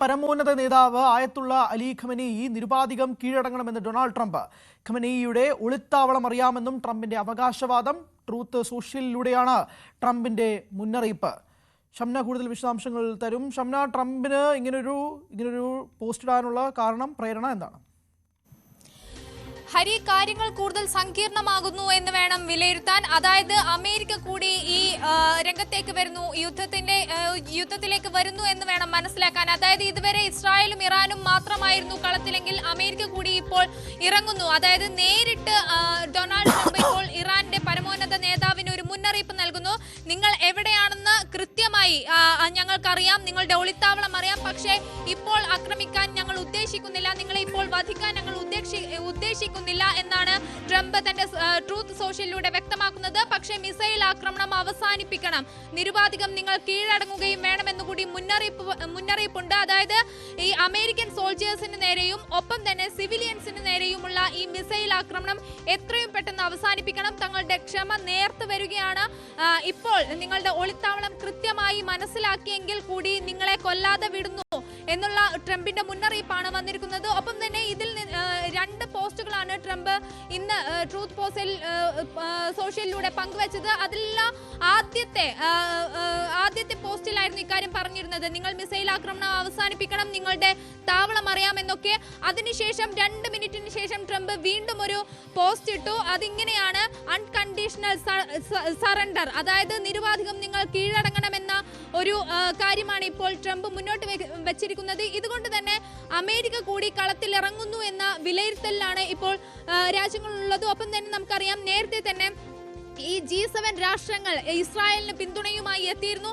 പരമോന്നത നേതാവ് ആയത്തുള്ള അലി ഖമനേയി നിരുപാധികം കീഴടങ്ങണമെന്ന് ഡൊണാൾഡ് ട്രംപ്. ഖമനേയിയുടെ ഒളിത്താവളം അറിയാമെന്നും ട്രംപിന്റെ അവകാശവാദം. ട്രൂത്ത് സോഷ്യലിലൂടെയാണ് ട്രംപിന്റെ മുന്നറിയിപ്പ്. ഷംന കൂടുതൽ വിശദാംശങ്ങൾ തരും. ഷംന, ട്രംപിന് ഇങ്ങനൊരു പോസ്റ്റ് ഇടാനുള്ള കാരണം, പ്രേരണ എന്താണ്? ഹരി, കാര്യങ്ങൾ കൂടുതൽ സങ്കീർണമാകുന്നു എന്ന് വേണം വിലയിരുത്താൻ. അതായത് അമേരിക്ക കൂടി ഈ രംഗത്തേക്ക് വരുന്നു, യുദ്ധത്തിലേക്ക് വരുന്നു എന്ന് വേണം മനസ്സിലാക്കാൻ. അതായത് ഇതുവരെ ഇസ്രായേലും ഇറാനും മാത്രമായിരുന്നു കളത്തിലെങ്കിൽ അമേരിക്ക കൂടി ഇപ്പോൾ ഇറങ്ങുന്നു. അതായത് നേരിട്ട് ഡൊണാൾഡ് ട്രംപ് ഇപ്പോൾ ഇറാന്റെ പരമോന്നത നേതാവിന് ഒരു മുന്നറിയിപ്പ് നൽകുന്നു. നിങ്ങൾ എവിടെയാണെന്ന് കൃത്യമായി ഞങ്ങൾക്കറിയാം, നിങ്ങളുടെ ഒളിത്താവളം അറിയാം, പക്ഷേ ഇപ്പോൾ ആക്രമിക്കാൻ ഞങ്ങൾ ഉദ്ദേശിക്കുന്നില്ല, നിങ്ങളെ ഇപ്പോൾ വധിക്കാൻ ഞങ്ങൾ ഉദ്ദേശിക്കുന്നില്ല എന്നാണ് ട്രംപ് തന്റെ ട്രൂത്ത് സോഷ്യലിലൂടെ വ്യക്തമാക്കുന്നത്. പക്ഷേ മിസൈൽ ആക്രമണം അവസാനിപ്പിക്കണം, നിരുപാധികം നിങ്ങൾ കീഴടങ്ങുകയും വേണമെന്ന് കൂടി മുന്നറിയിപ്പുണ്ട്. അതായത് ഈ അമേരിക്കൻ സോൾജേഴ്സിന് നേരെയും ഒപ്പം തന്നെ സിവിലിയൻസിന് നേരെയുമുള്ള ഈ മിസൈൽ ആക്രമണം എത്രയും പെട്ടെന്ന് അവസാനിപ്പിക്കണം. തങ്ങളുടെ ക്ഷമ നേർത്തു വരികയാണ്. ഇപ്പോൾ നിങ്ങളുടെ ഒളിത്താവളം കൃത്യമായി മനസ്സിലാക്കിയെങ്കിൽ കൂടി നിങ്ങളെ കൊല്ലാതെ വിടുന്നു എന്നുള്ള ട്രംപിന്റെ മുന്നറിയിപ്പാണ് വന്നിരിക്കുന്നത്. ഒപ്പം തന്നെ ഇതിൽ രണ്ട് പോസ്റ്റുകളാണ് ട്രംപ് ഇന്ന് ട്രൂത്ത് സോഷ്യലിലൂടെ പങ്കുവച്ചത്. അതിലെല്ലാം ആദ്യത്തെ പോസ്റ്റിലായിരുന്നു ഇക്കാര്യം പറഞ്ഞിരുന്നത്. നിങ്ങൾ മിസൈൽ ആക്രമണം അവസാനിപ്പിക്കണം, നിങ്ങളുടെ താവളം അറിയാമെന്നൊക്കെ. അതിനുശേഷം 2 മിനിറ്റിന് ശേഷം ട്രംപ് വീണ്ടും ഒരു പോസ്റ്റ് ഇട്ടു. അതിങ്ങനെയാണ്: അൺകണ്ടീഷണൽ സറണ്ടർ, അതായത് നിരുപാധികം നിങ്ങൾ കീഴടങ്ങണമെന്ന ഒരു കാര്യമാണ് ഇപ്പോൾ ട്രംപ് മുന്നോട്ട് വെച്ചിരിക്കുന്നത്. ഇതുകൊണ്ട് തന്നെ അമേരിക്ക കൂടി കളത്തിൽ ഇറങ്ങുന്നു എന്ന വിലയിരുത്തലിലാണ് ഇപ്പോൾ രാജ്യങ്ങളുള്ളത്. ഒപ്പം തന്നെ നമുക്കറിയാം, നേരത്തെ തന്നെ ഈ G7 രാഷ്ട്രങ്ങൾ ഇസ്രായേലിന് പിന്തുണയുമായി എത്തിയിരുന്നു.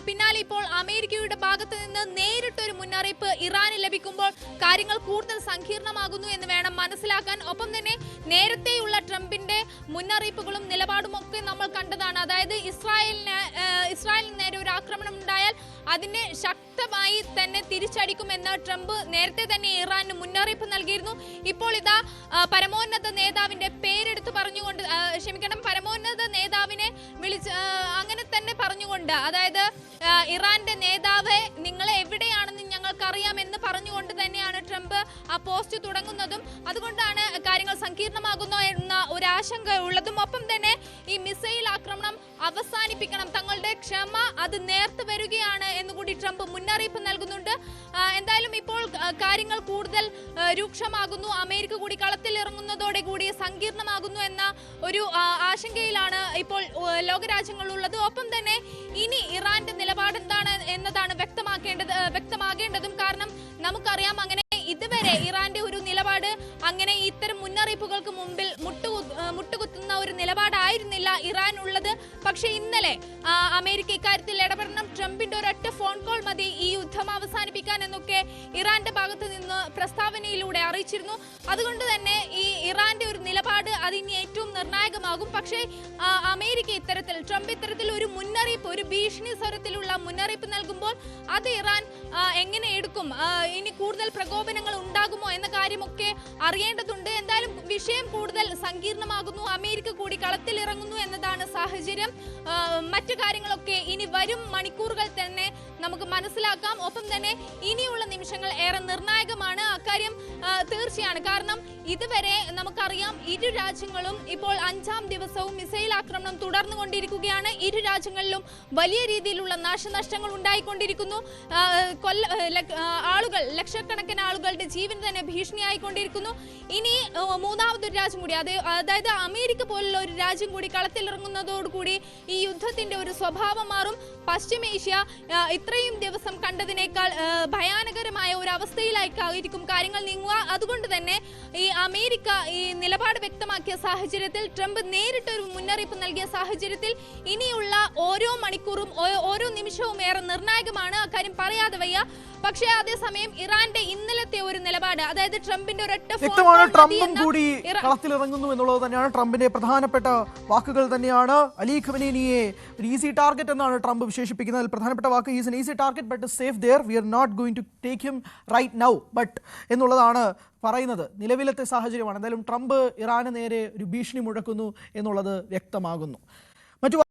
പിന്നാലെ ഇപ്പോൾ അമേരിക്കയുടെ ഭാഗത്ത് നിന്ന് നേരിട്ടൊരു മുന്നറിയിപ്പ് ഇറാന് ലഭിക്കുമ്പോൾ കാര്യങ്ങൾ കൂടുതൽ സങ്കീർണമാകുന്നു എന്ന് വേണം മനസ്സിലാക്കാൻ. ഒപ്പം തന്നെ നേരത്തെയുള്ള ട്രംപിന്റെ മുന്നറിയിപ്പുകളും നിലപാടും ഒക്കെ നമ്മൾ കണ്ടതാണ്. അതായത് ഇസ്രായേലിന് നേരെ ഒരു ആക്രമണം ഉണ്ടായാൽ അതിനെ ശക്തമായി തന്നെ തിരിച്ചടിക്കുമെന്ന് ട്രംപ് നേരത്തെ തന്നെ ഇറാന് മുന്നറിയിപ്പ് നൽകിയിരുന്നു. ഇപ്പോൾ ഇതാ പരമോന്നത നേതാവിന്റെ പേരെടുത്ത് പറഞ്ഞുകൊണ്ട്, പരമോന്നത നേതാവിനെ വിളിച്ച് അങ്ങനെ തന്നെ പറഞ്ഞുകൊണ്ട്, അതായത് ഇറാന്റെ നേതാവ് നിങ്ങളെ എവിടെയാണെന്ന് ഞങ്ങൾക്കറിയാമെന്ന് പറഞ്ഞുകൊണ്ട് തന്നെയാണ് ട്രംപ് ആ പോസ്റ്റ് തുടങ്ങുന്നതും. അതുകൊണ്ടാണ് കാര്യങ്ങൾ സങ്കീർണമാകുന്നു എന്ന ഒരു ആശങ്ക ഉള്ളതും. ഒപ്പം തന്നെ ഈ മിസൈൽ ആക്രമണം അവസാനിപ്പിക്കണം, തങ്ങളുടെ ക്ഷമ അത് നേർത്തു വരികയാണ് എന്നുകൂടി ട്രംപ് മുന്നറിയിപ്പ് നൽകുന്നുണ്ട്. എന്തായാലും ഇപ്പോൾ കാര്യങ്ങൾ കൂടുതൽ രൂക്ഷമാകുന്നു, അമേരിക്ക കൂടി കളത്തിൽ ഇറങ്ങുന്നതോടെ കൂടി സങ്കീർണമാകുന്നു എന്ന ഒരു ആശങ്കയിലാണ് ഇപ്പോൾ ലോകരാജ്യങ്ങളുള്ളത്. ഒപ്പം തന്നെ ഇനി ഇറാന്റെ നിലപാട് എന്താണ് എന്നതാണ് വ്യക്തമാകേണ്ടതും. കാരണം നമുക്കറിയാം, അങ്ങനെ ഇതുവരെ ഇറാന്റെ ഒരു നിലപാട് അങ്ങനെ ഇത്തരം മുന്നറിയിപ്പുകൾക്ക് മുമ്പിൽ മുട്ടുകുത്തുന്ന ഒരു നിലപാടായിരുന്നില്ല ഇറാൻ ഉള്ളത്. പക്ഷെ ഇന്നലെ അമേരിക്ക ഇക്കാര്യത്തിൽ ഇടപെടണം, ട്രംപിന്റെ ഒരൊറ്റ ഫോൺ കോൾ മതി ഈ യുദ്ധം അവസാനിപ്പിക്കാൻ എന്നൊക്കെ ഇറാന്റെ ഭാഗത്ത് നിന്ന് പ്രസ്താവനയിലൂടെ അറിയിച്ചിരുന്നു. അതുകൊണ്ട് തന്നെ ഈ ഇറാന്റെ ഒരു നിലപാട് അതിന് ഏറ്റവും നിർണായകമാകും. പക്ഷേ അമേരിക്ക ട്രംപ് ഇത്തരത്തിൽ ഒരു മുന്നറിയിപ്പ്, ഒരു ഭീഷണി സ്വരത്തിലുള്ള മുന്നറിയിപ്പ് നൽകുമ്പോൾ അത് ഇറാൻ എങ്ങനെ എടുക്കും, ഇനി കൂടുതൽ പ്രകോപനങ്ങൾ ഉണ്ടാകുമോ എന്ന കാര്യമൊക്കെ അറിയേണ്ടതുണ്ട്. എന്തായാലും വിഷയം കൂടുതൽ സങ്കീർണമാകുന്നു, അമേരിക്ക കൂടി കളത്തിൽ ഇറങ്ങുന്നു എന്നതാണ് സാഹചര്യം. മറ്റു കാര്യങ്ങളൊക്കെ ഇനി വരും മണിക്കൂറുകൾ തന്നെ നമുക്ക് മനസ്സിലാക്കാം. ഒപ്പം തന്നെ ഇനിയുള്ള നിമിഷങ്ങൾ ഏറെ നിർണായകമാണ്, അക്കാര്യം തീർച്ചയാണ്. കാരണം ഇതുവരെ നമുക്കറിയാം, ഇരു രാജ്യങ്ങളും ഇപ്പോൾ 5ാം ദിവസവും മിസൈൽ ആക്രമണം തുടർന്നുകൊണ്ടിരിക്കുകയാണ്. ഇരു രാജ്യങ്ങളിലും വലിയ രീതിയിലുള്ള നാശനഷ്ടങ്ങൾ ഉണ്ടായിക്കൊണ്ടിരിക്കുന്നു. ലക്ഷക്കണക്കിന് ആളുകളുടെ ജീവൻ തന്നെ ഭീഷണിയായിക്കൊണ്ടിരിക്കുന്നു. ഇനി മൂന്നാമതൊരു രാജ്യം കൂടി, അതായത് അമേരിക്ക പോലുള്ള ഒരു രാജ്യം കൂടി കളത്തിലിറങ്ങുന്നതോടുകൂടി ഈ യുദ്ധത്തിന്റെ ഒരു സ്വഭാവം മാറും. പശ്ചിമേഷ്യ ഇത്രയും ദിവസം കണ്ടതിനേക്കാൾ ഭയാനകരമായ ഒരു അവസ്ഥയിലായിരിക്കും കാര്യങ്ങൾ നീങ്ങുക. അതുകൊണ്ട് തന്നെ ഈ അമേരിക്ക ഈ നിലപാട് വ്യക്തമാക്കിയ സാഹചര്യത്തിൽ, ട്രംപ് നേരിട്ടൊരു മുന്നറിയിപ്പ് നൽകിയ സാഹചര്യത്തിൽ ഇനിയുള്ള ഓരോ മണിക്കൂറും ഓരോ നിമിഷവും ഏറെ നിർണായകമാണ്, അക്കാര്യം പറയാതെ വയ്യ. പക്ഷേ അതേസമയം ഇറാന്റെ ഇന്നലത്തെ ഒരു നിലപാട്, അതായത് ട്രംപിന്റെ ഒരൊറ്റ ട്രംപും കൂടി കളത്തിലിറങ്ങുന്നു എന്നുള്ളത് തന്നെയാണ് ട്രംപിന്റെ പ്രധാനപ്പെട്ട വാക്കുകൾ തന്നെയാണ്. അലി ഖമനേയിയെ ഒരു ഈസി ടാർഗറ്റ് എന്നാണ് ട്രംപ് വിശേഷിപ്പിക്കുന്നത്. പ്രധാനപ്പെട്ട വാക്ക്, is an easy target but safe there, we are not going to take him right now but എന്നുള്ളതാണ് പറയുന്നത്. നിലവിലത്തെ സാഹചര്യമാണ്. എന്തായാലും ട്രംപ് ഇറാന് നേരെ ഒരു ഭീഷണി മുഴക്കുന്നു എന്നുള്ളത് വ്യക്തമാകുന്നു.